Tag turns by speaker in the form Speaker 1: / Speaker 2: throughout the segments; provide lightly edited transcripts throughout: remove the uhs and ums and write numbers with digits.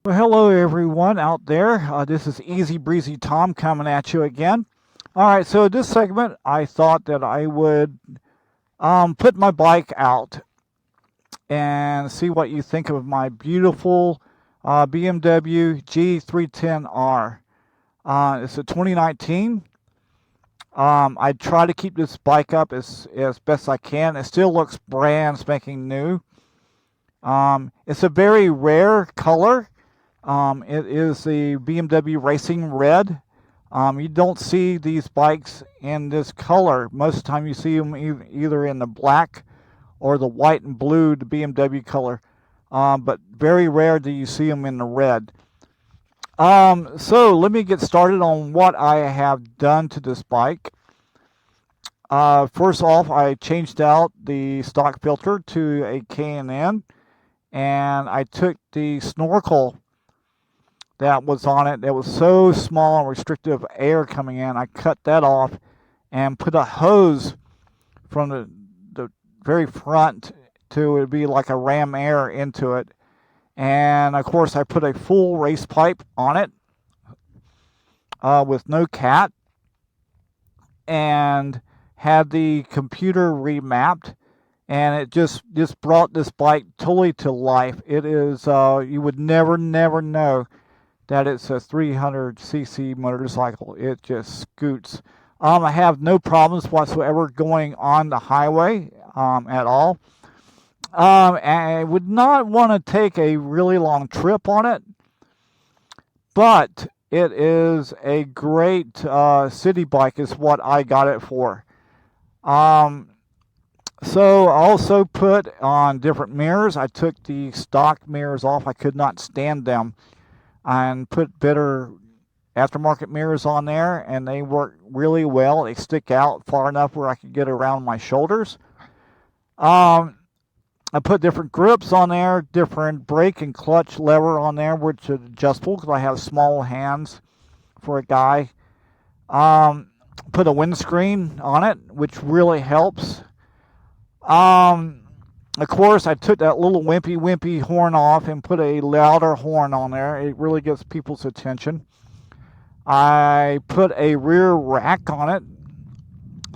Speaker 1: Well, hello everyone out there. This is Easy Breezy Tom coming at you again. All right, so this segment, I thought that I would put my bike out and see what you think of my beautiful BMW G310R. It's a 2019. I try to keep this bike up as best I can. It still looks brand spanking new. It's a very rare color. It is the BMW Racing Red. You don't see these bikes in this color. Most of the time you see them either in the black or the white and blue, the BMW color. But very rare do you see them in the red. So let me get started on what I have done to this bike. First off, I changed out the stock filter to a K&N, and I took the snorkel that was on it that was so small and restrictive air coming in. I cut that off and put a hose from the very front to it be like a ram air into it. And of course, I put a full race pipe on it with no cat and had the computer remapped. And it just brought this bike totally to life. It is, you would never know that it's a 300cc motorcycle. It just scoots. I have no problems whatsoever going on the highway at all. And I would not want to take a really long trip on it, but it is a great city bike is what I got it for. So I also put on different mirrors. I took the stock mirrors off. I could not stand them, and put better aftermarket mirrors on there, and they work really well. They stick out far enough where I could get around my shoulders. I put different grips on there, different brake and clutch lever on there, which is adjustable because I have small hands for a guy. Put a windscreen on it, which really helps. Of course, I took that little wimpy horn off and put a louder horn on there. It really gets people's attention. I put a rear rack on it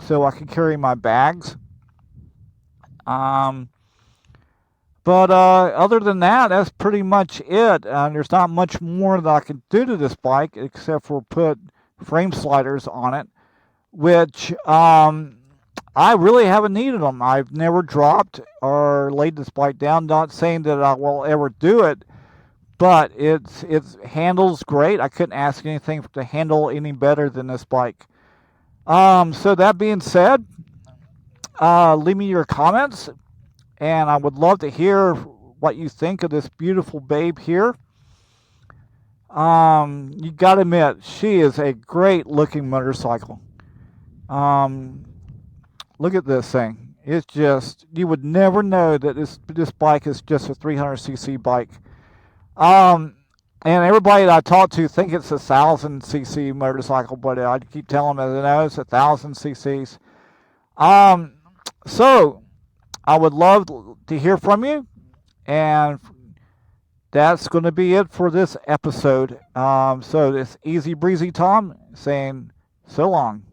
Speaker 1: so I could carry my bags. But other than that, that's pretty much it. There's not much more that I can do to this bike except for put frame sliders on it, which I really haven't needed them. I've never dropped or laid this bike down. Not saying that I will ever do it, but it handles great. I couldn't ask anything to handle any better than this bike. So that being said, leave me your comments, and I would love to hear what you think of this beautiful babe here. You got to admit, she is a great looking motorcycle. Look at this thing. It's just, you would never know that this bike is just a 300cc bike. And everybody that I talk to think it's a 1000cc motorcycle, but I keep telling them that no, it's 1000cc's. So I would love to hear from you, and that's going to be it for this episode. So this Easy Breezy Tom saying so long.